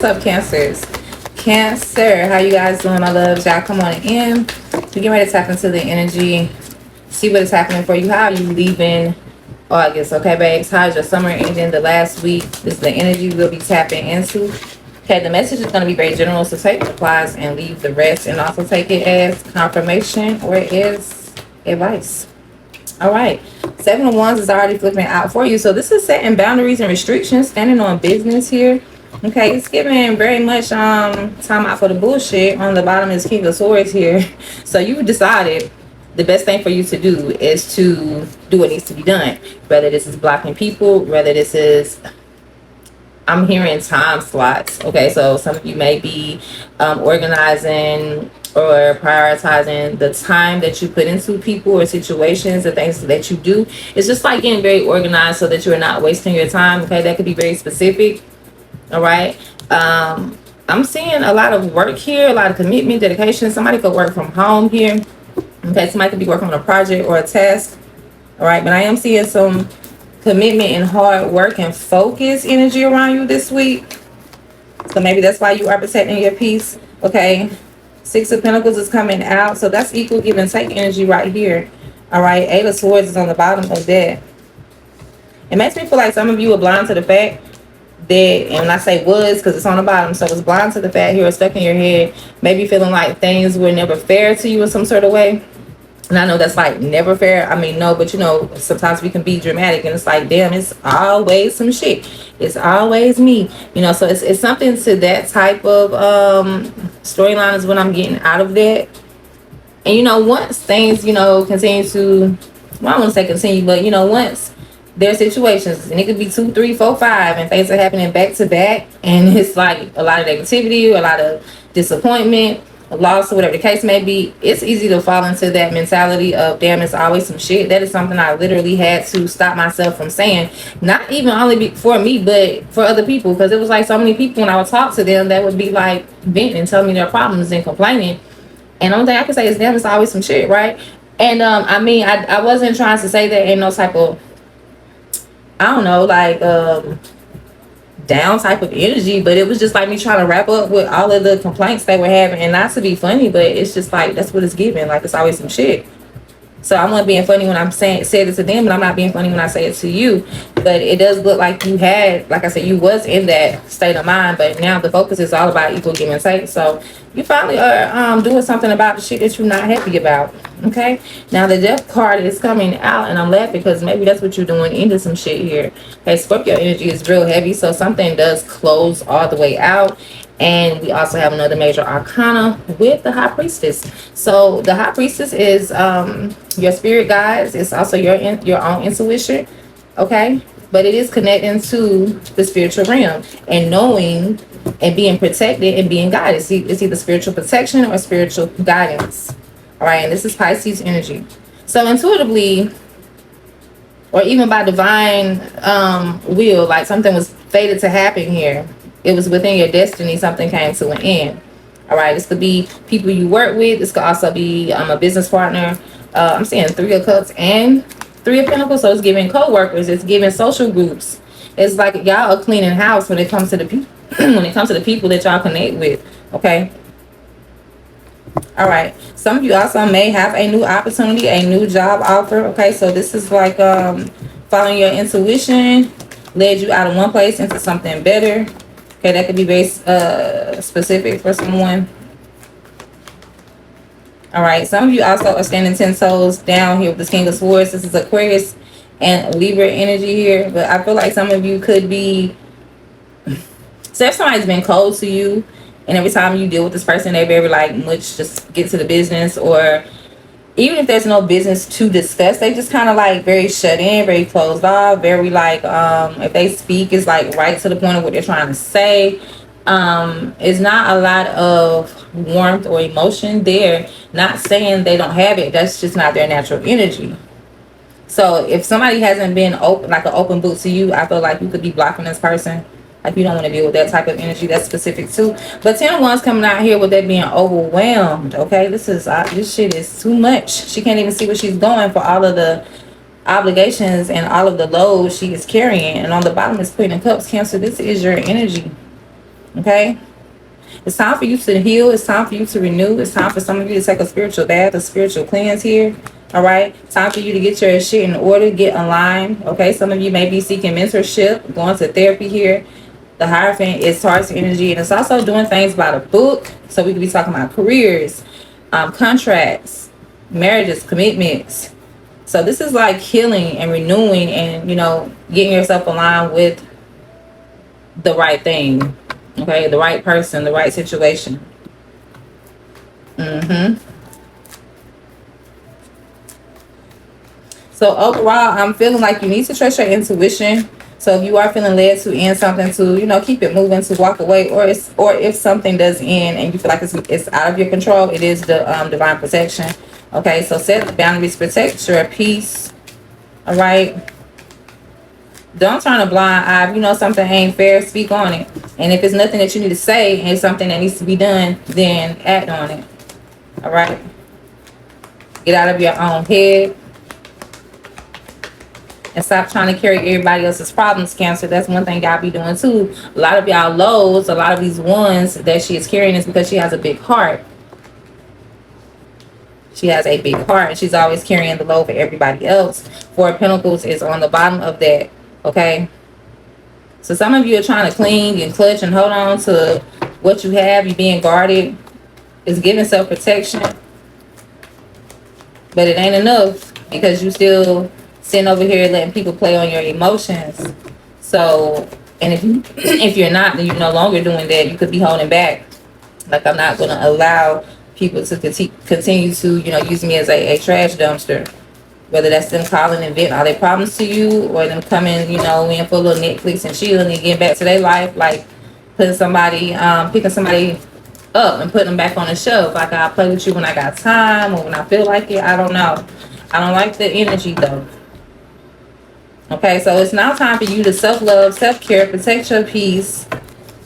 What's up, Cancers? Cancer, how you guys doing, my loves? Y'all come on in. We're getting ready to tap into the energy, see what is happening for you. How are you leaving August? Okay, babes, how's your summer ending the last week? This is the energy we'll be tapping into. Okay, the message is going to be very general, so take the applies and leave the rest, and also take it as confirmation or as advice. All right, 7 of Wands is already flipping out for you. So this is setting boundaries and restrictions, standing on business here. Okay, it's giving very much time out for the bullshit. On the bottom is King of Swords here. So you decided the best thing for you to do is to do what needs to be done. Whether this is blocking people, whether this is, I'm hearing time slots. Okay, so some of you may be organizing or prioritizing the time that you put into people or situations, the things that you do. It's just like getting very organized so that you're not wasting your time. Okay, that could be very specific. All right, I'm seeing a lot of work here, a lot of commitment, dedication. Somebody could work from home here. Okay, somebody could be working on a project or a task. All right, but I am seeing some commitment and hard work and focus energy around you this week. So maybe that's why you are protecting your peace. Okay, 6 of Pentacles is coming out, so that's equal give and take energy right here. All right, 8 of Swords is on the bottom of that. It makes me feel like some of you are blind to the fact that, and when I say was, because it's on the bottom, so it's blind to the fact here, or stuck in your head, maybe feeling like things were never fair to you in some sort of way. And I know that's like never fair. I mean, no, but you know, sometimes we can be dramatic and it's like, damn, it's always some shit. It's always me. You know, so it's something to that type of storyline is what I'm getting out of that. And you know, once things, you know, continue to, well, I don't want to say continue, but you know, once there are situations, and it could be 2, 3, 4, 5, and things are happening back to back, and it's like a lot of negativity, a lot of disappointment, a loss, or whatever the case may be. It's easy to fall into that mentality of, damn, it's always some shit. That is something I literally had to stop myself from saying, not even only for me, but for other people, because it was like so many people when I would talk to them that would be like venting and telling me their problems and complaining, and the only thing I can say is, damn, it's always some shit, right? And I mean, I wasn't trying to say that in no type of, I don't know, like down type of energy, but it was just like me trying to wrap up with all of the complaints they were having, and not to be funny, but it's just like that's what it's giving. Like, it's always some shit. So I'm not being funny when I'm said it to them, but I'm not being funny when I say it to you. But it does look like you had, like I said, you was in that state of mind, but now the focus is all about equal give and take. So you finally are doing something about the shit that you're not happy about. Okay, now the death card is coming out, and I'm laughing because maybe that's what you're doing into some shit here. Okay, Scorpio energy is real heavy, so something does close all the way out. And we also have another major arcana with the High Priestess. So the High Priestess is your spirit guides. It's also your own intuition, okay? But it is connecting to the spiritual realm and knowing and being protected and being guided. It's either spiritual protection or spiritual guidance. All right, and this is Pisces energy. So intuitively, or even by divine will, like something was fated to happen here. It was within your destiny. Something came to an end. All right, this could be people you work with. This could also be a business partner. I'm seeing 3 of Cups and 3 of Pentacles. So it's giving co-workers. It's giving social groups. It's like y'all are cleaning house when it comes to the people. When it comes to the people that y'all connect with. Okay. All right. Some of you also may have a new opportunity, a new job offer. Okay, so this is like following your intuition led you out of one place into something better. Okay, that could be very specific for someone. All right, some of you also are standing 10 toes down here with the King of Swords. This is Aquarius and Libra energy here, but I feel like some of you could be, so if somebody's been cold to you, and every time you deal with this person, they very like much just get to the business, or even if there's no business to discuss, they just kind of like very shut in, very closed off, very like if they speak, it's like right to the point of what they're trying to say. It's not a lot of warmth or emotion there. Not saying they don't have it, that's just not their natural energy. So if somebody hasn't been open, like an open book to you, I feel like you could be blocking this person. Like, you don't want to deal with that type of energy. That's specific too. But 10 of Wands coming out here with that being overwhelmed. Okay, this shit is too much. She can't even see where she's going for all of the obligations and all of the load she is carrying. And on the bottom is Queen of Cups. Cancer, this is your energy. Okay? It's time for you to heal. It's time for you to renew. It's time for some of you to take a spiritual bath, a spiritual cleanse here. All right. Time for you to get your shit in order, get aligned. Okay. Some of you may be seeking mentorship, going to therapy here. The Hierophant is Taurus energy, and it's also doing things by the book. So we could be talking about careers, contracts, marriages, commitments. So this is like healing and renewing and, you know, getting yourself aligned with the right thing. Okay, the right person, the right situation. So overall, I'm feeling like you need to trust your intuition. So if you are feeling led to end something, to, you know, keep it moving, to walk away, or if something does end and you feel like it's out of your control, it is the divine protection. Okay, so set the boundaries, protect your peace. All right. Don't turn a blind eye. If you know something ain't fair, speak on it. And if it's nothing that you need to say and it's something that needs to be done, then act on it. All right. Get out of your own head. And stop trying to carry everybody else's problems, Cancer. That's one thing y'all be doing too. A lot of y'all lows, a lot of these ones that she is carrying is because she has a big heart. She has a big heart and she's always carrying the load for everybody else. Four of Pentacles is on the bottom of that. Okay. So some of you are trying to cling and clutch and hold on to what you have. You're being guarded. It's giving self-protection. But it ain't enough because you still sitting over here letting people play on your emotions. So, and if you're not, then you're no longer doing that. You could be holding back. Like, I'm not going to allow people to continue to, you know, use me as a trash dumpster. Whether that's them calling and venting all their problems to you, or them coming, you know, in for a little Netflix and chilling and getting back to their life, like putting somebody, picking somebody up and putting them back on the shelf. Like, I'll play with you when I got time or when I feel like it. I don't know. I don't like the energy though. Okay, so it's now time for you to self-love, self-care, protect your peace.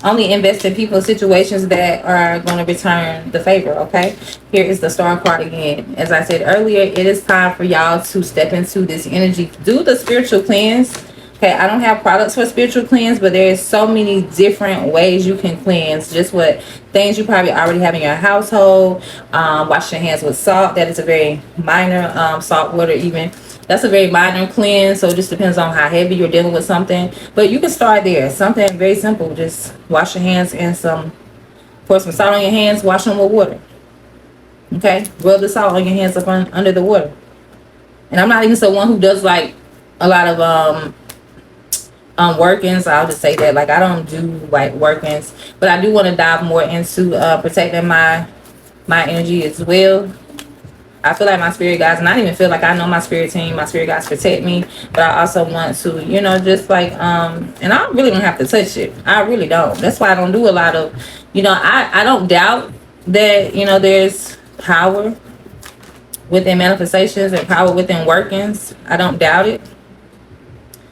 Only invest in people and situations that are going to return the favor, okay? Here is the Star card again. As I said earlier, it is time for y'all to step into this energy. Do the spiritual cleanse. Okay, I don't have products for spiritual cleanse, but there's so many different ways you can cleanse. Just what things you probably already have in your household. Wash your hands with salt. That is a very minor, salt water even. That's a very minor cleanse, so it just depends on how heavy you're dealing with something. But you can start there. Something very simple. Just wash your hands and pour some salt on your hands. Wash them with water. Okay? Rub the salt on your hands up under the water. And I'm not even someone who does like a lot of workings. I'll just say that. Like, I don't do like workings. But I do want to dive more into protecting my energy as well. I feel like my spirit guides, and I don't even feel like I know my spirit team, my spirit guides protect me, but I also want to, you know, just like, and I really don't have to touch it. I really don't. That's why I don't do a lot of, you know, I don't doubt that, you know, there's power within manifestations and power within workings. I don't doubt it.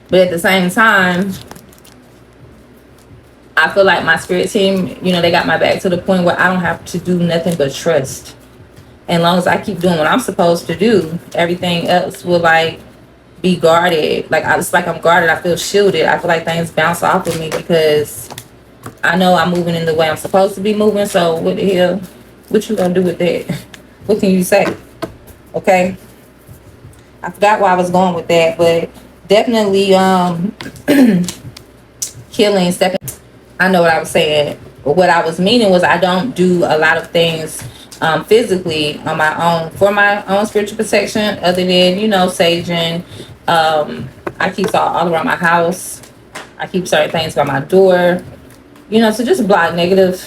But at the same time, I feel like my spirit team, you know, they got my back to the point where I don't have to do nothing but trust. And as long as I keep doing what I'm supposed to do, everything else will like be guarded. Like, it's like I'm guarded. I feel shielded. I feel like things bounce off of me because I know I'm moving in the way I'm supposed to be moving. So what the hell? What you gonna do with that? What can you say? Okay. I forgot where I was going with that, but definitely healing, stepping. I know what I was saying. But what I was meaning was I don't do a lot of things physically on my own for my own spiritual protection, other than, you know, saging. I keep salt all around my house. I keep certain things by my door, you know, to just block negative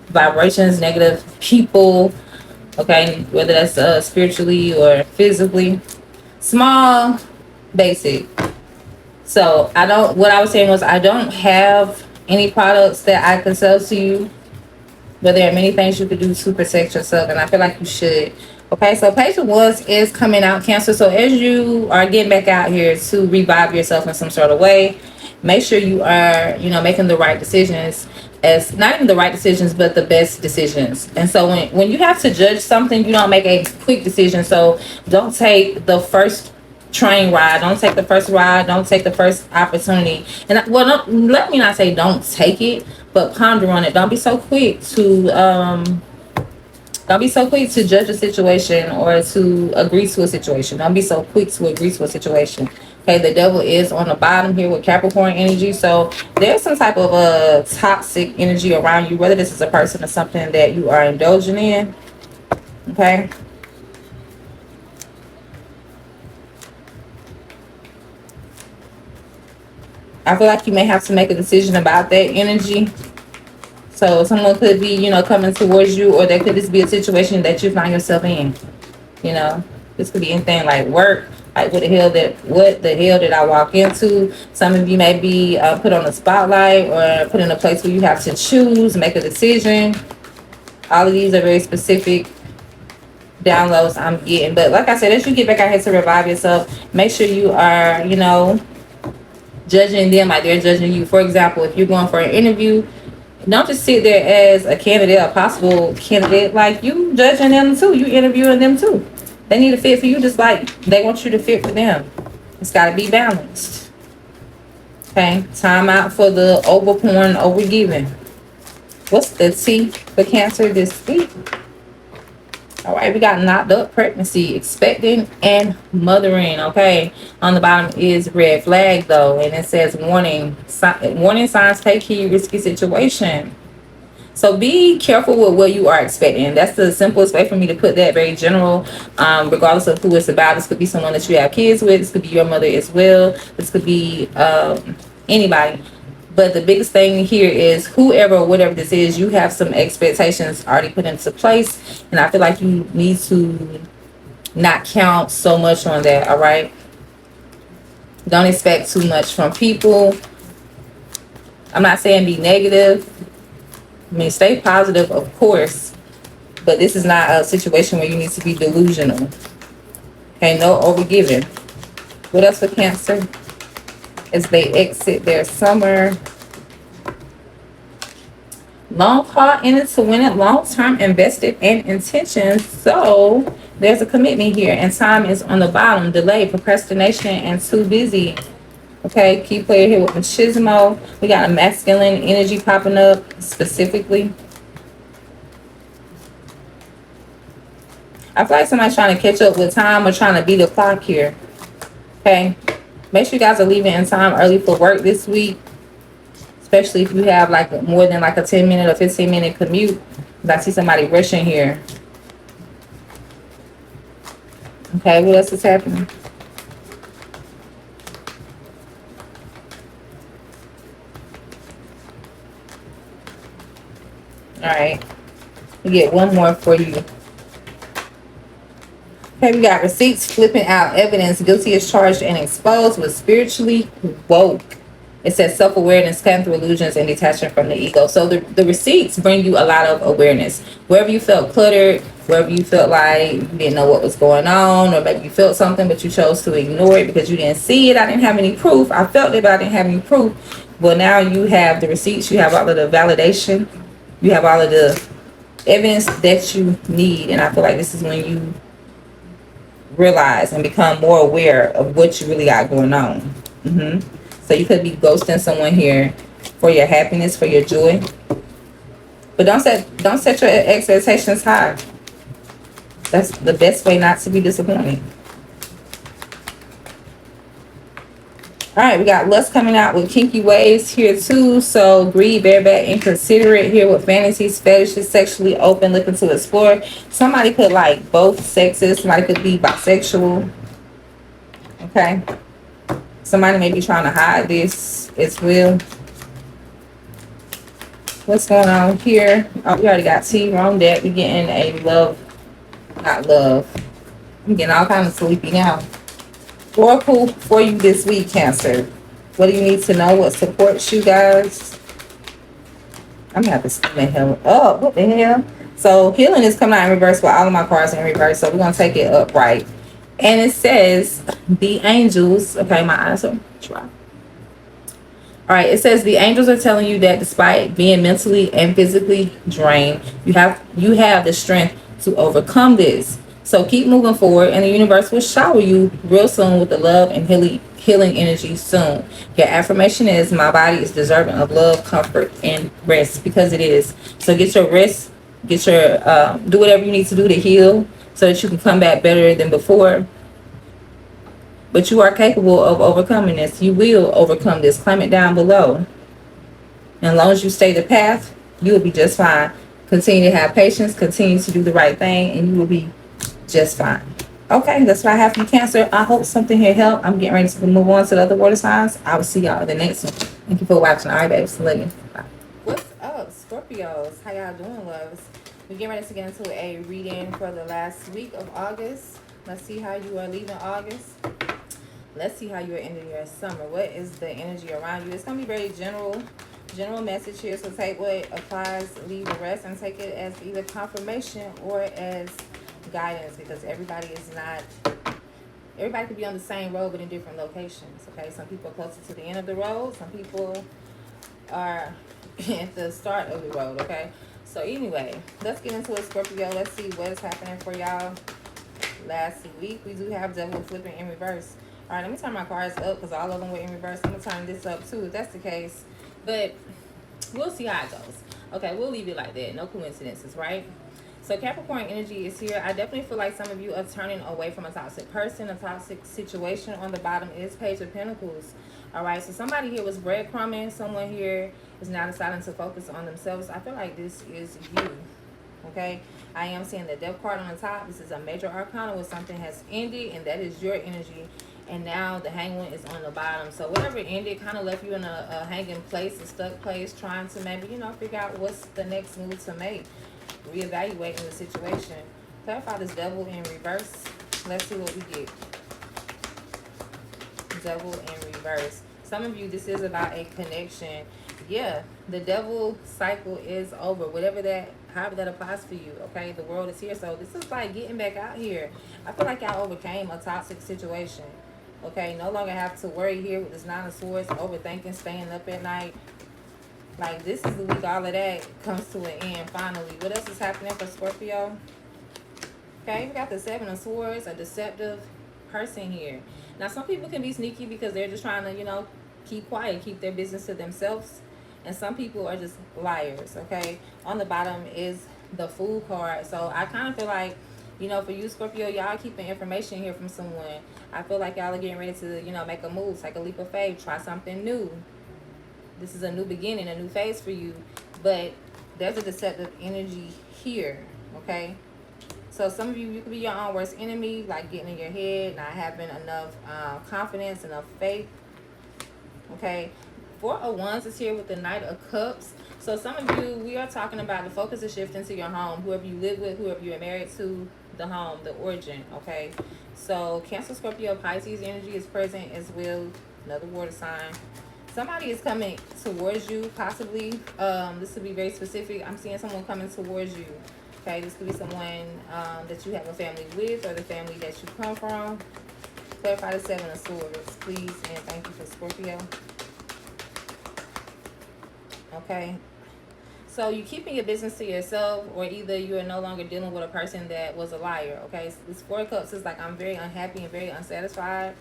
vibrations, negative people. Okay, whether that's spiritually or physically. Small, basic. So I don't, what I was saying was I don't have any products that I can sell to you, but there are many things you could do to protect yourself, and I feel like you should. Okay, so page one is coming out, Cancer. So as you are getting back out here to revive yourself in some sort of way, make sure you are, you know, making the right decisions. As not even the right decisions, but the best decisions. And so when you have to judge something, you don't make a quick decision. So don't take the first train ride. Don't take the first ride. Don't take the first opportunity. And let me not say don't take it, but ponder on it. Don't be so quick to judge a situation or to agree to a situation. Don't be so quick to agree to a situation. Okay, the devil is on the bottom here with Capricorn energy. So there's some type of a toxic energy around you, whether this is a person or something that you are indulging in. Okay. I feel like you may have to make a decision about that energy. So someone could be, coming towards you, or there could just be a situation that you find yourself in. This could be anything like work. Like what the hell did I walk into? Some of you may be put on a spotlight or put in a place where you have to choose, make a decision. All of these are very specific downloads I'm getting. But like I said, as you get back out here to revive yourself, make sure you are, judging them like they're judging you. For example, if you're going for an interview, don't just sit there as a candidate, a possible candidate. Like, you judging them too. You interviewing them too. They need to fit for you just like they want you to fit for them. It's got to be balanced. Okay. Time out for the overpouring, overgiving. What's the T for Cancer this week? All right, we got knocked up, pregnancy, expecting, and mothering. Okay, on the bottom is red flag though, and it says warning signs, take heed, risky situation. So be careful with what you are expecting. That's the simplest way for me to put that, very general, regardless of who it's about. This could be someone that you have kids with. This could be your mother as well. This could be anybody. But the biggest thing here is whoever or whatever this is, you have some expectations already put into place. And I feel like you need to not count so much on that, all right? Don't expect too much from people. I'm not saying be negative. I mean, stay positive, of course. But this is not a situation where you need to be delusional. Okay, no overgiving. What else for Cancer? As they exit their summer. Long haul in it to win it, long-term invested and intentions. So there's a commitment here, and time is on the bottom. Delay, procrastination, and too busy. Okay, key player here with machismo. We got a masculine energy popping up specifically. I feel like somebody's trying to catch up with time or trying to beat the clock here. Okay. Make sure you guys are leaving in time early for work this week. Especially if you have like more than like a 10-minute or 15-minute commute. Because I see somebody rushing here. Okay, what else is happening? Alright. We get one more for you. Okay, we got receipts, flipping out evidence, guilty as charged and exposed, was spiritually woke. It says self-awareness, cutting through illusions, and detachment from the ego. So the receipts bring you a lot of awareness. Wherever you felt cluttered, wherever you felt like you didn't know what was going on, or maybe you felt something but you chose to ignore it because you didn't see it. I didn't have any proof. I felt it, but I didn't have any proof. Well, now you have the receipts. You have all of the validation. You have all of the evidence that you need. And I feel like this is when you realize and become more aware of what you really got going on. So you could be ghosting someone here for your happiness, for your joy. But don't set your expectations high. That's the best way not to be disappointed. All right, we got lust coming out with kinky ways here too. So greed, bareback, inconsiderate here with fantasies, fetishes, sexually open, looking to explore. Somebody could like both sexes. Somebody could be bisexual. Okay. Somebody may be trying to hide this as well. What's going on here? Oh, we already got T. Wrong that. We're getting a love. Not love. I'm getting all kinds of sleepy now. Oracle for you this week, Cancer. What do you need to know? What supports you guys? I'm gonna have to spin the hell up. What the hell? So healing is coming out in reverse with all of my cards in reverse. So we're gonna take it upright. And it says the angels. Okay, my eyes are dry. All right, it says the angels are telling you that despite being mentally and physically drained, you have the strength to overcome this. So keep moving forward, and the universe will shower you real soon with the love and healing energy soon. Your affirmation is, my body is deserving of love, comfort, and rest, because it is. So get your rest, get your do whatever you need to do to heal so that you can come back better than before. But you are capable of overcoming this. You will overcome this. Claim it down below. And as long as you stay the path, you will be just fine. Continue to have patience, continue to do the right thing, and you will be just fine. Okay, that's what I have for you, Cancer. I hope something here helped. I'm getting ready to move on to the other water signs. I will see y'all in the next one. Thank you for watching. All right, babes. Love you. Bye. What's up, Scorpios? How y'all doing, loves? We're getting ready to get into a reading for the last week of August. Let's see how you are leaving August. Let's see how you are ending your summer. What is the energy around you? It's going to be very general message here. So take what applies, leave the rest, and take it as either confirmation or as guidance, because everybody could be on the same road but in different locations. Okay, some people are closer to the end of the road, some people are at the start of the road. Okay, so anyway, let's get into it, Scorpio. Let's see what is happening for y'all last week. We do have Devil flipping in reverse. All right, let me turn my cards up because all of them were in reverse. I'm gonna turn this up too if that's the case, but we'll see how it goes. Okay, we'll leave it like that. No coincidences, right? So Capricorn energy is here. I definitely feel like some of you are turning away from a toxic person, a toxic situation. On the bottom is Page of Pentacles. All right, so somebody here was breadcrumbing. Someone here is now deciding to focus on themselves. I feel like this is you. Okay, I am seeing the Death card on the top. This is a major arcana where something has ended, and that is your energy. And now the Hangman is on the bottom. So whatever ended kind of left you in a hanging place, a stuck place, trying to maybe, figure out what's the next move to make. Reevaluating the situation. Clarify this Devil in reverse. Let's see what we get. Devil in reverse. Some of you, this is about a connection. Yeah, the Devil cycle is over. However that applies for you, okay? The world is here. So this is like getting back out here. I feel like y'all overcame a toxic situation. Okay, no longer have to worry here with this Nine of Swords, overthinking, staying up at night. Like, this is the week all of that comes to an end, finally. What else is happening for Scorpio? Okay, we got the Seven of Swords, a deceptive person here. Now, some people can be sneaky because they're just trying to, keep quiet, keep their business to themselves. And some people are just liars, okay? On the bottom is the Fool card. So I kind of feel like, for you, Scorpio, y'all keeping information here from someone. I feel like y'all are getting ready to, make a move, take a leap of faith, try something new. This is a new beginning, a new phase for you. But there's a deceptive energy here, okay? So some of you could be your own worst enemy, like getting in your head, not having enough confidence, enough faith, okay? Four of Wands is here with the Knight of Cups. So some of you, we are talking about the focus is shifting to your home, whoever you live with, whoever you're married to, the home, the origin, okay? So Cancer, Scorpio, Pisces energy is present as well, another water sign. Somebody is coming towards you, possibly. This could be very specific. I'm seeing someone coming towards you. Okay, this could be someone that you have a family with or the family that you come from. Clarify the Seven of Swords, please, and thank you for Scorpio. Okay. So you're keeping your business to yourself, or either you are no longer dealing with a person that was a liar. Okay, so this Four of Cups is like, I'm very unhappy and very unsatisfied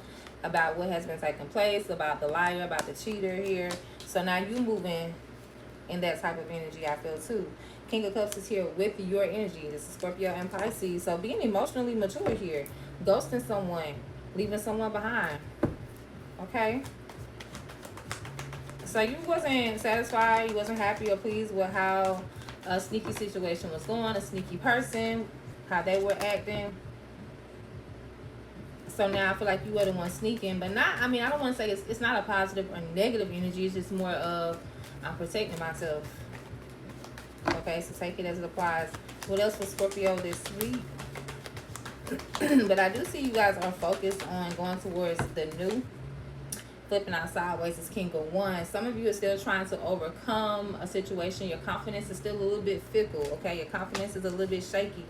about what has been taking place, about the liar, about the cheater here. So now you moving in that type of energy, I feel too. King of Cups is here with your energy. This is Scorpio and Pisces. So being emotionally mature here, ghosting someone, leaving someone behind. Okay. So you wasn't satisfied, you wasn't happy or pleased with how a sneaky situation was going, a sneaky person, how they were acting. So now I feel like you were the one sneaking, but not, I don't want to say it's not a positive or negative energy. It's just more of, I'm protecting myself. Okay, so take it as it applies. What else for Scorpio this week? But I do see you guys are focused on going towards the new. Flipping out sideways is King of Wands. Some of you are still trying to overcome a situation. Your confidence is still a little bit fickle, okay? Your confidence is a little bit shaky.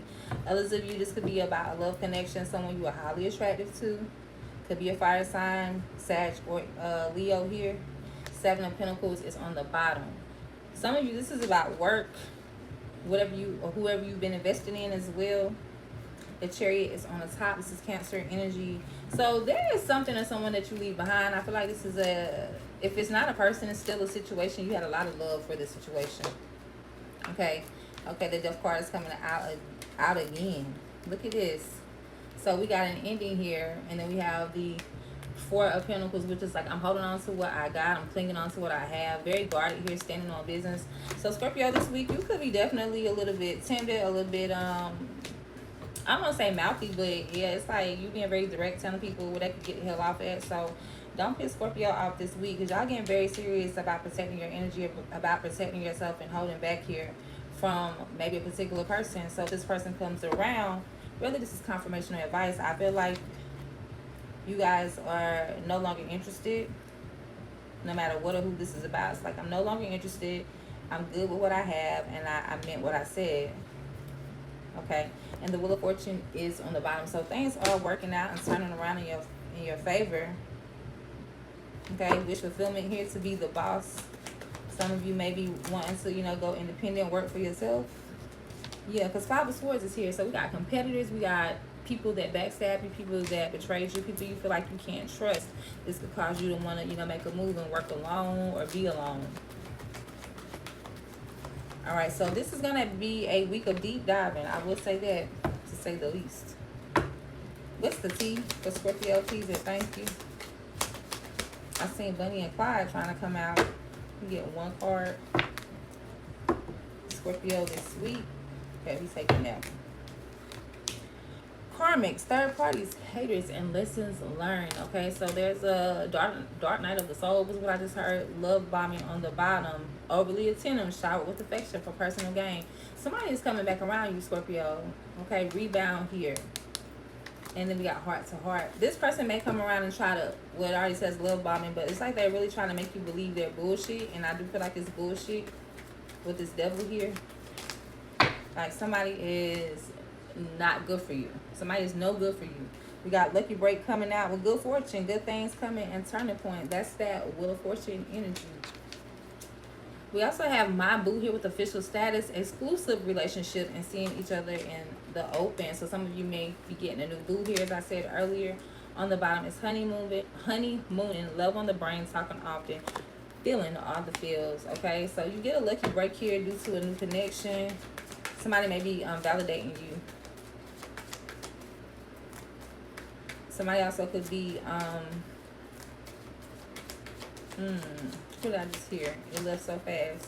Others of you, this could be about a love connection, someone you are highly attractive to. Could be a fire sign, Sag or Leo here. Seven of Pentacles is on the bottom. Some of you, this is about work, whatever you or whoever you've been investing in as well. The Chariot is on the top. This is Cancer energy. So there is something or someone that you leave behind. I feel like this is if it's not a person, it's still a situation. You had a lot of love for this situation. Okay. Okay, the Death card is coming out again. Look at this. So we got an ending here, and then we have the Four of Pentacles, which is like, I'm holding on to what I got. I'm clinging on to what I have. Very guarded here, standing on business. So Scorpio, this week, you could be definitely a little bit timid, a little bit, I'm going to say mouthy, but yeah, it's like you being very direct, telling people where they could get the hell off at. So don't piss Scorpio off this week, because y'all getting very serious about protecting your energy, about protecting yourself and holding back here from maybe a particular person. So if this person comes around, really this is confirmation or advice. I feel like you guys are no longer interested, no matter what or who this is about. It's like, I'm no longer interested. I'm good with what I have, and I meant what I said. Okay, and the Wheel of Fortune is on the bottom. So things are working out and turning around in your favor. Okay, wish fulfillment here to be the boss. Some of you may be wanting to, you know, go independent, work for yourself. Yeah, because Five of Swords is here. So we got competitors, we got people that backstab you, people that betrayed you, people you feel like you can't trust. This could cause you to want to, you know, make a move and work alone or be alone. All right, so this is going to be a week of deep diving. I will say that, to say the least. What's the T for Scorpio? Please and thank you. I seen Bunny and Clyde trying to come out. You get one card. Scorpio this week. Okay, we taking that. Karmics, third parties, haters, and lessons learned. Okay, so there's a dark night of the soul was what I just heard. Love bombing on the bottom. Overly attentive, showered with affection for personal gain. Somebody is coming back around you, Scorpio. Okay, rebound here. And then we got heart to heart. This person may come around and try to, well, it already says love bombing, but it's like they're really trying to make you believe they're bullshit. And I do feel like it's bullshit with this devil here. Like somebody is not good for you. Somebody is no good for you. We got lucky break coming out with good fortune, good things coming, and turning point. That's that Wheel of Fortune energy. We also have my boo here with official status, exclusive relationship, and seeing each other in the open. So some of you may be getting a new boo here, as I said earlier. On the bottom is honeymooning, love on the brain, talking often, feeling all the feels. Okay, so you get a lucky break here due to a new connection. Somebody may be validating you. Somebody also could be what did I just hear? It left so fast.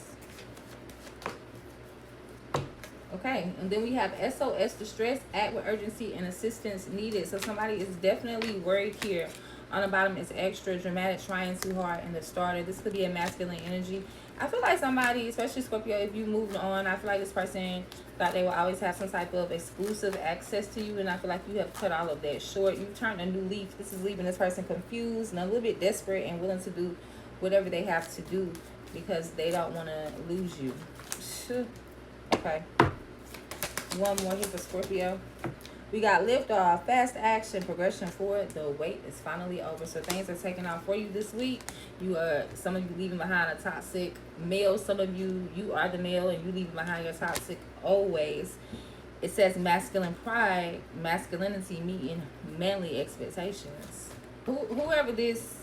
Okay, and then we have SOS distress, act with urgency and assistance needed. So somebody is definitely worried here. On the bottom is extra dramatic, trying too hard, and the starter. This could be a masculine energy. I feel like somebody, especially Scorpio, if you moved on, I feel like this person thought they will always have some type of exclusive access to you, and I feel like you have cut all of that short. You turned a new leaf. This is leaving this person confused and a little bit desperate and willing to do whatever they have to do because they don't want to lose you. Okay. One more here for Scorpio. We got lift off, fast action, progression forward. The wait is finally over. So things are taking off for you this week. Some of you leaving behind a toxic male. Some of you are the male and you leaving behind your toxic old ways. It says masculine pride, masculinity meeting manly expectations. Whoever this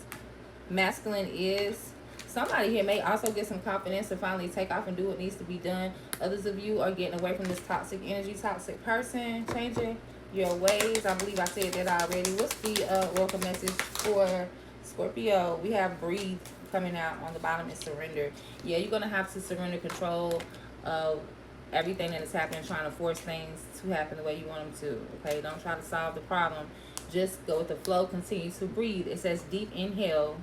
masculine is, somebody here may also get some confidence to finally take off and do what needs to be done. Others of you are getting away from this toxic energy, toxic person, changing your ways. I believe I said that already. What's the welcome message for Scorpio? We have breathe coming out. On the bottom is surrender. Yeah, you're going to have to surrender control of everything that is happening, trying to force things to happen the way you want them to. Okay, don't try to solve the problem. Just go with the flow. Continue to breathe. It says deep inhale.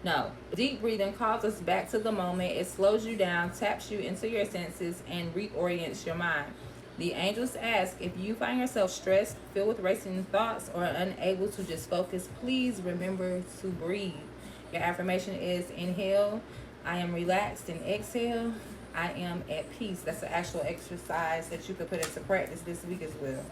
No, deep breathing calls us back to the moment. It slows you down, taps you into your senses, and reorients your mind. The angels ask, if you find yourself stressed, filled with racing thoughts, or unable to just focus, please remember to breathe. Your affirmation is inhale, I am relaxed, and exhale, I am at peace. That's an actual exercise that you could put into practice this week as well.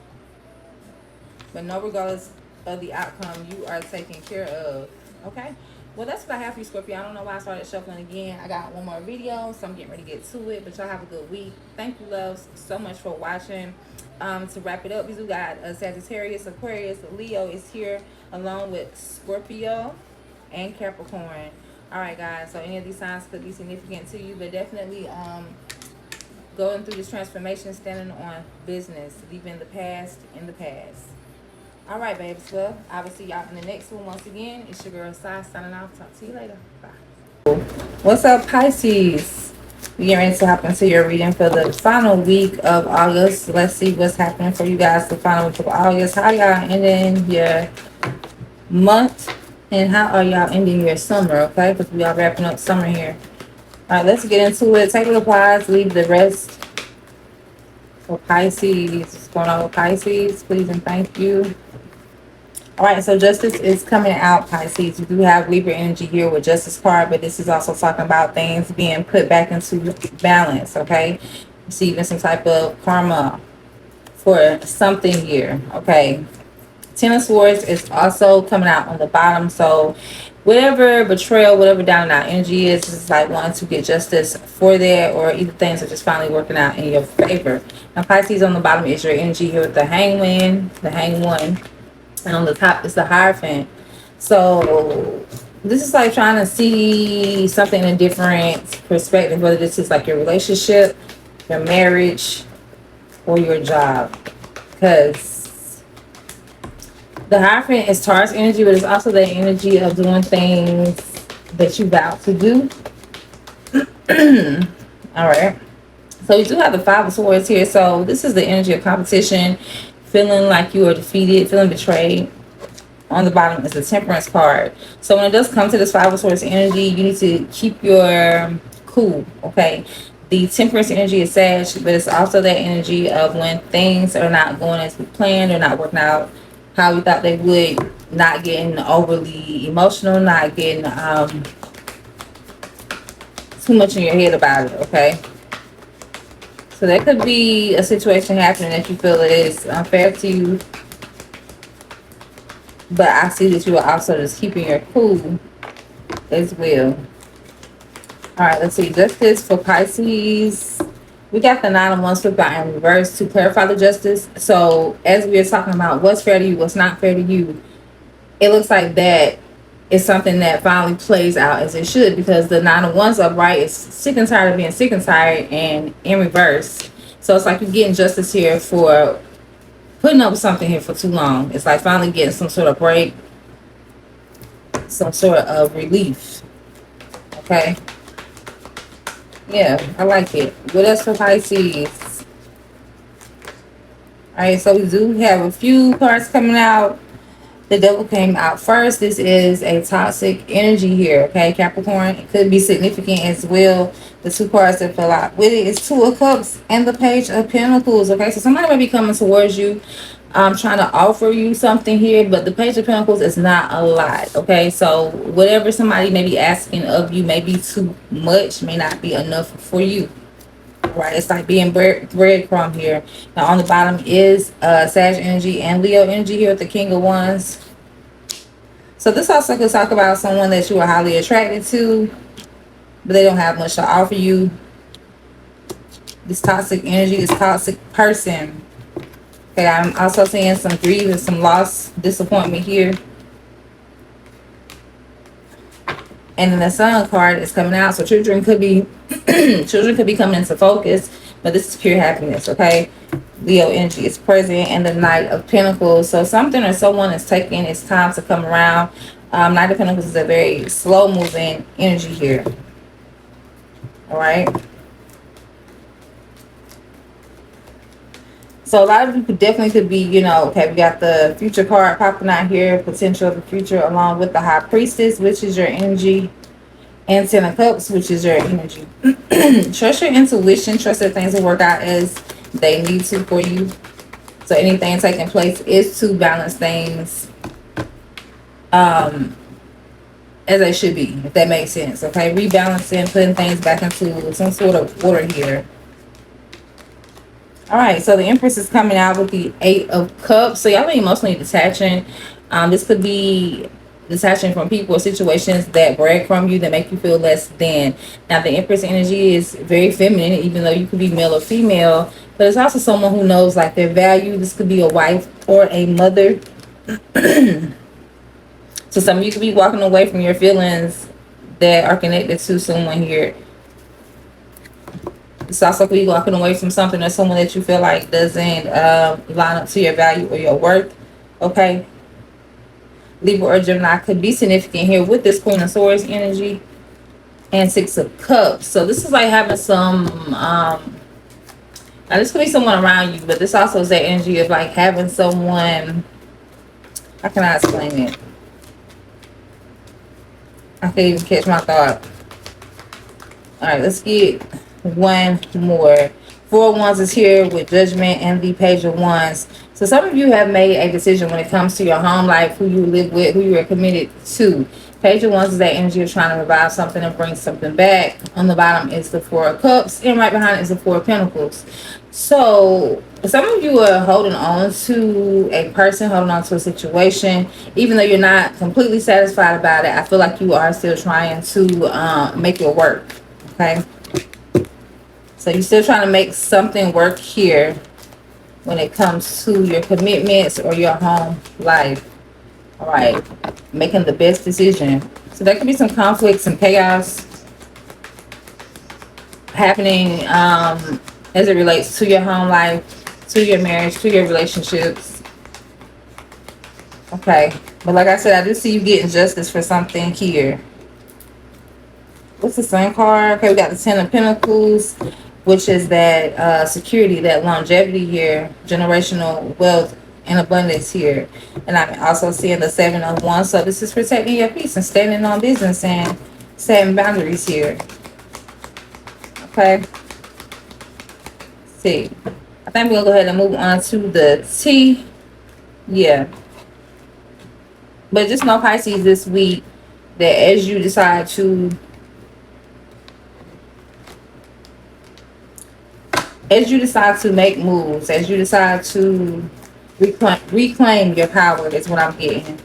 But no, regardless of the outcome, you are taken care of. Okay? Well, that's what I have for you, Scorpio. I don't know why I started shuffling again. I got one more video, so I'm getting ready to get to it. But y'all have a good week. Thank you, loves, so much for watching. To wrap it up, we do got Sagittarius, Aquarius, Leo is here along with Scorpio and Capricorn. All right, guys. So any of these signs could be significant to you, but definitely going through this transformation, standing on business, leaving the past in the past. All right, babes. Well, I will see y'all in the next one. Once again, it's your girl Sai signing off. Talk to you later. Bye. What's up, Pisces? We get ready to hop into your reading for the final week of August. Let's see what's happening for you guys the final week of August. How y'all ending your month, and how are y'all ending your summer? Okay, because we are wrapping up summer here. All right, let's get into it. Take what applies, leave the rest. For Pisces, what's going on with Pisces? Please and thank you. All right, so justice is coming out, Pisces. You do have Libra energy here with justice card, but this is also talking about things being put back into balance, okay? Receiving some type of karma for something here, okay? Ten of Swords is also coming out on the bottom, so whatever betrayal, whatever down and out energy is like wanting to get justice for that, or either things are just finally working out in your favor. Now, Pisces on the bottom is your energy here with the Hangman, the Hang One. And on the top is the Hierophant. So this is like trying to see something in a different perspective, whether this is like your relationship, your marriage, or your job. Because the Hierophant is Taurus energy, but it's also the energy of doing things that you vow to do. All right. So you do have the Five of Swords here. So this is the energy of competition, feeling like you are defeated, feeling betrayed. On the bottom is the Temperance card. So when it does come to this Five of Swords energy, you need to keep your cool, okay? The Temperance energy is Sag, but it's also that energy of when things are not going as we planned or not working out how we thought they would, not getting overly emotional, not getting too much in your head about it, okay? So there could be a situation happening that you feel is unfair to you. But I see that you are also just keeping your cool as well. All right, let's see. Justice for Pisces. We got the 9 of Wands flipped out in reverse to clarify the justice. So as we are talking about what's fair to you, what's not fair to you, it looks like that is something that finally plays out as it should, because the 9 of Wands upright is sick and tired of being sick and tired, and in reverse. So it's like you're getting justice here for putting up with something here for too long. It's like finally getting some sort of break, some sort of relief. Okay. Yeah, I like it. What else for Pisces? Alright, so we do have a few cards coming out. The Devil came out first. This is a toxic energy here, okay, Capricorn. It could be significant as well. The two cards that fell out with it is Two of Cups and the Page of Pentacles, okay? So somebody might be coming towards you, trying to offer you something here, but the Page of Pentacles is not a lot, okay? So whatever somebody may be asking of you may be too much, may not be enough for you. Right, it's like being breadcrumb here. Now on the bottom is Sag energy and Leo energy here with the King of Wands. So this also could talk about someone that you are highly attracted to, but they don't have much to offer you. This toxic energy, this toxic person. Okay, I'm also seeing some grief and some loss, disappointment here. And then the Sun card is coming out, so children could be coming into focus, but this is pure happiness, okay? Leo energy is present, and the Knight of Pentacles. So something or someone is taking its time to come around. Knight of Pentacles is a very slow moving energy here. All right. So a lot of people definitely could be, you know, okay, we got the Future card popping out here, potential of the future, along with the High Priestess, which is your energy, and Ten of Cups, which is your energy. Trust your intuition. Trust that things will work out as they need to for you. So anything taking place is to balance things as they should be, if that makes sense. Okay, rebalancing, putting things back into some sort of order here. All right, so the Empress is coming out with the 8 of Cups. So y'all are emotionally detaching. This could be detaching from people or situations that brag from you, that make you feel less than. Now, the Empress energy is very feminine, even though you could be male or female, but it's also someone who knows like their value. This could be a wife or a mother. So some of you could be walking away from your feelings that are connected to someone here. It's also could be walking away from something or someone that you feel like doesn't line up to your value or your worth. Okay. Libra or Gemini could be significant here with this Queen of Swords energy and Six of Cups. So this is like having some now this could be someone around you, but this also is that energy of like having someone, how can I explain it? I can't even catch my thought. All right, let's get one more. Four of Wands is here with Judgment and the Page of Wands. So some of you have made a decision when it comes to your home life, who you live with, who you are committed to. Page of Wands is that energy of trying to revive something and bring something back. On the bottom is the Four of Cups, and right behind it is the Four of Pentacles. So some of you are holding on to a person, holding on to a situation, even though you're not completely satisfied about it. I feel like you are still trying to make it work. Okay. So you're still trying to make something work here when it comes to your commitments or your home life. All right. Making the best decision. So there could be some conflicts and chaos happening as it relates to your home life, to your marriage, to your relationships. Okay. But like I said, I do see you getting justice for something here. What's the Sun card? Okay, we got the Ten of Pentacles, which is that security, that longevity here, generational wealth and abundance here. And I'm also seeing the Seven of Wands. So this is protecting your peace and standing on business and setting boundaries here. Okay. Let's see. I think we're going to go ahead and move on to the T. Yeah. But just know, Pisces, this week, that as you decide to make moves, as you decide to reclaim your power, is what I'm getting.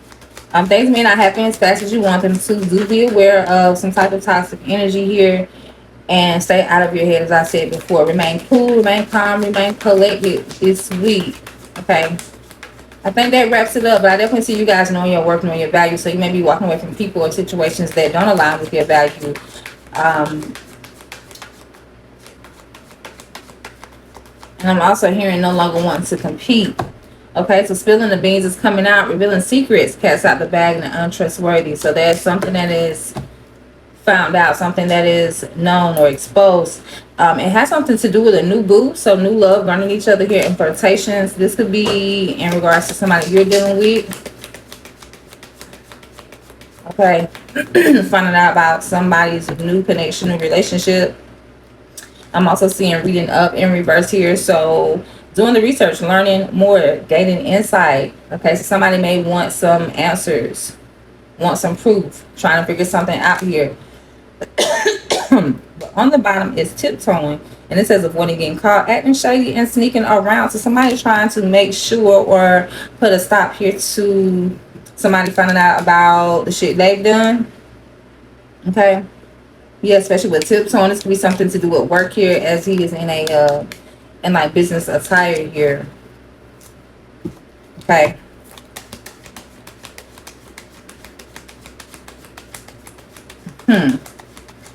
Things may not happen as fast as you want them to. Do be aware of some type of toxic energy here and stay out of your head, as I said before. Remain cool, remain calm, remain collected this week. Okay. I think that wraps it up, but I definitely see you guys knowing your worth, knowing your value. So you may be walking away from people or situations that don't align with your value. And I'm also hearing no longer wanting to compete. Okay, so spilling the beans is coming out, revealing secrets, cats out the bag, and the untrustworthy. So there's something that is found out, something that is known or exposed. It has something to do with a new boo, so new love, learning each other here in flirtations. This could be in regards to somebody you're dealing with. Okay, finding out about somebody's new connection or relationship. I'm also seeing reading up in reverse here. So doing the research, learning more, gaining insight. Okay, so somebody may want some answers, want some proof, trying to figure something out here. But on the bottom is tiptoeing, and it says avoiding getting caught, acting shady and sneaking around. So somebody trying to make sure or put a stop here to somebody finding out about the shit they've done. Okay. Yeah, especially with tiptoeing, this could be something to do with work here, as he is in a in like business attire here. Okay.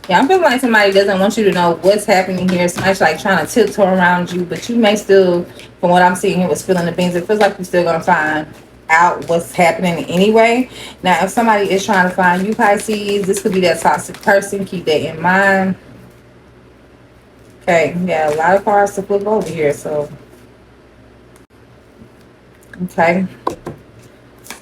Yeah, I'm feeling like somebody doesn't want you to know what's happening here. Somebody's like trying to tiptoe around you, but you may still, from what I'm seeing here with spilling the beans, it feels like you're still gonna find out what's happening anyway. Now, if somebody is trying to find you, Pisces, this could be that toxic person. Keep that in mind. Okay, yeah, a lot of cards to flip over here. So, okay,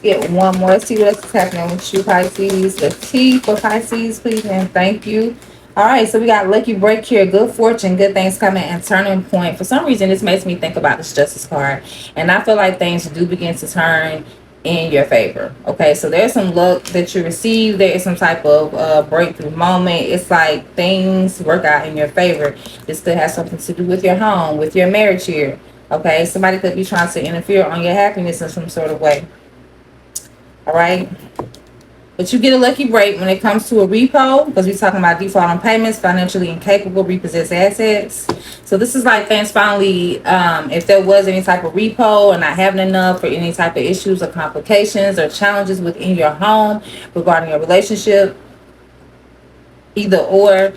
get one more. Let's see what else is happening with you, Pisces. The T for Pisces, please, and thank you. All right, so we got lucky break here, good fortune, good things coming, and turning point. For some reason, this makes me think about this Justice card, and I feel like things do begin to turn in your favor. Okay, so there's some luck that you receive. There is some type of breakthrough moment. It's like things work out in your favor. This could have something to do with your home, with your marriage here. Okay, somebody could be trying to interfere on your happiness in some sort of way. All right. But you get a lucky break when it comes to a repo, because we're talking about default on payments, financially incapable, repossessed assets. So this is like things finally, if there was any type of repo or not having enough, or any type of issues or complications or challenges within your home regarding your relationship, either or,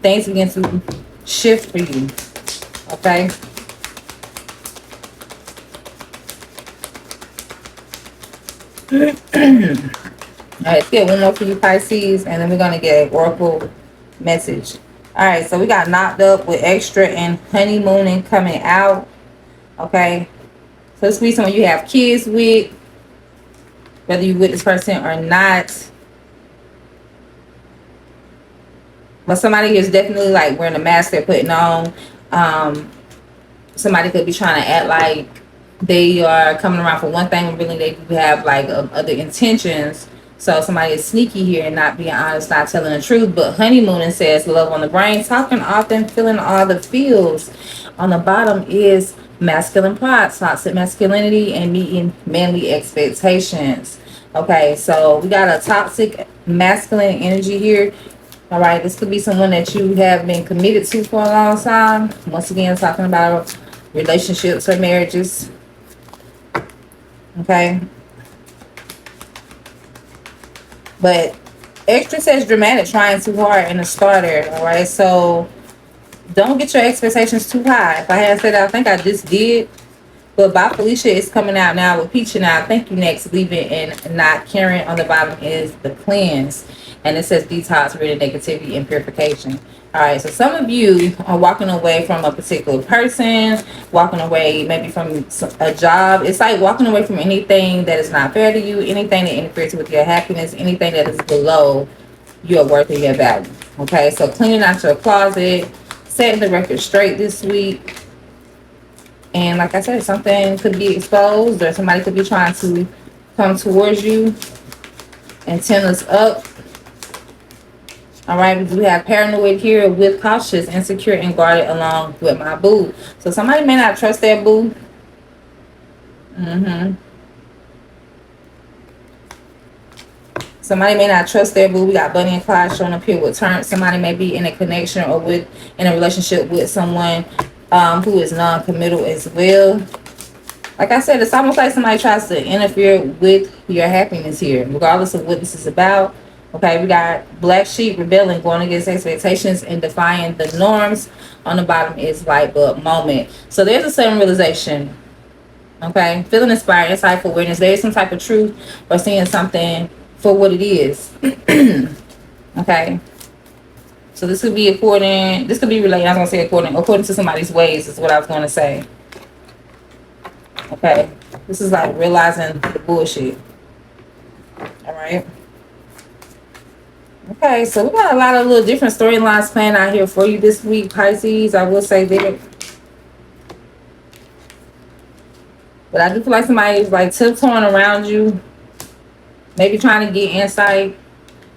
things begin to shift for you. Okay. All right, let's get one more for you, Pisces, and then we're going to get an oracle message. All right, so we got knocked up with extra and honeymooning coming out. Okay, so this could be someone you have kids with, whether you with this person or not. But somebody is definitely like wearing a mask they're putting on. Somebody could be trying to act like they are coming around for one thing, when really they do have like other intentions. So somebody is sneaky here and not being honest, not telling the truth. But honeymooning says love on the brain, talking often, feeling all the feels. On the bottom is masculine pride, toxic masculinity, and meeting manly expectations. Okay, so we got a toxic masculine energy here. All right, this could be someone that you have been committed to for a long time. Once again, talking about relationships or marriages. Okay. But extra says dramatic, trying too hard, and a starter. All right, so don't get your expectations too high. If I had said that, I think I just did. But by Felicia is coming out now with Peach now. Thank you next. Leaving and not caring. On the bottom is the cleanse. And it says detox, rid of negativity, and purification. All right, so some of you are walking away from a particular person, walking away maybe from a job. It's like walking away from anything that is not fair to you, anything that interferes with your happiness, anything that is below your worth and your value. Okay, so cleaning out your closet, setting the record straight this week. And like I said, something could be exposed, or somebody could be trying to come towards you. Antennas up. All right, we do have paranoid here with cautious, insecure, and guarded along with my boo. So somebody may not trust their boo. Somebody may not trust their boo. We got Bunny and Clyde showing up here with turns. Somebody may be in a connection or in a relationship with someone who is non-committal as well. Like I said, it's almost like somebody tries to interfere with your happiness here, regardless of what this is about. Okay, we got black sheep rebelling, going against expectations and defying the norms. On the bottom is light bulb moment. So there's a sudden realization. Okay, feeling inspired, insightful awareness. There is some type of truth or seeing something for what it is. Okay, so this could be related. I was gonna say according to somebody's ways is what I was gonna say. Okay, this is like realizing the bullshit. All right. Okay, so we got a lot of little different storylines playing out here for you this week, Pisces. I will say that. But I do feel like somebody is like tiptoeing around you. Maybe trying to get insight.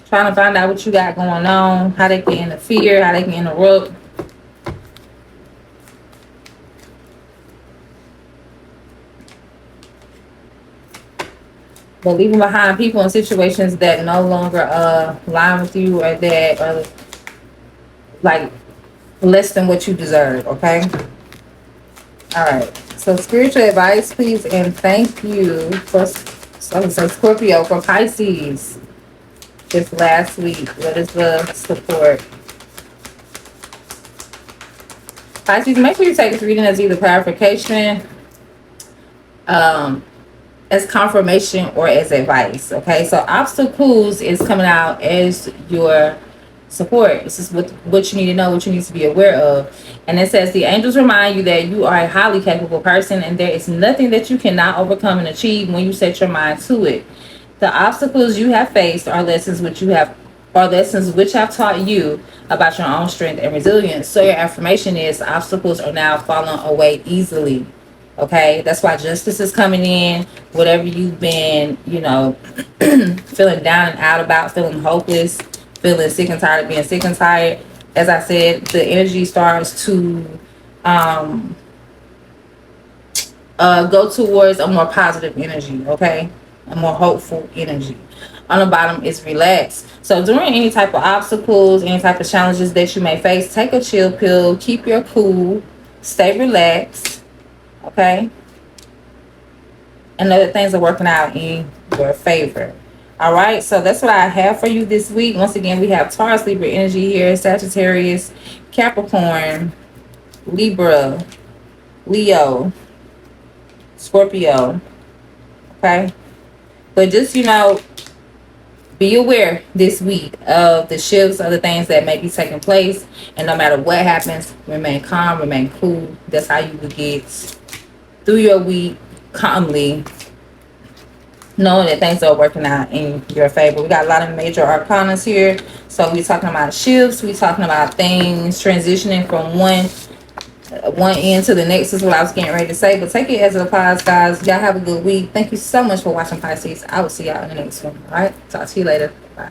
Trying to find out what you got going on. How they can interfere. How they can interrupt. But leaving behind people in situations that no longer align with you, or that are like less than what you deserve. Okay. All right. So spiritual advice, please, and thank you for Scorpio for Pisces this last week. What is the support? Pisces, make sure you take this reading as either clarification, as confirmation, or as advice. Okay, so obstacles is coming out as your support. This is what you need to know, what you need to be aware of. And it says the angels remind you that you are a highly capable person, and there is nothing that you cannot overcome and achieve when you set your mind to it. The obstacles you have faced are lessons which have taught you about your own strength and resilience. So your affirmation is obstacles are now falling away easily. Okay, that's why justice is coming in. Whatever you've been, feeling down and out about, feeling hopeless, feeling sick and tired of being sick and tired. As I said, the energy starts to go towards a more positive energy, okay? A more hopeful energy. On the bottom is relax. So during any type of obstacles, any type of challenges that you may face, take a chill pill, keep your cool, stay relaxed, okay? And other things are working out in your favor. All right, so that's what I have for you this week. Once again, we have Taurus, Libra energy here, Sagittarius, Capricorn, Libra, Leo, Scorpio, okay? But just, be aware this week of the shifts, of the things that may be taking place. And no matter what happens, remain calm, remain cool. That's how you will get through your week calmly, knowing that things are working out in your favor. We got a lot of major arcanas here. So we're talking about shifts. We're talking about things transitioning from one end to the next is what I was getting ready to say. But take it as it applies, guys. Y'all have a good week. Thank you so much for watching, Pisces. I will see y'all in the next one. All right. Talk to you later. Bye.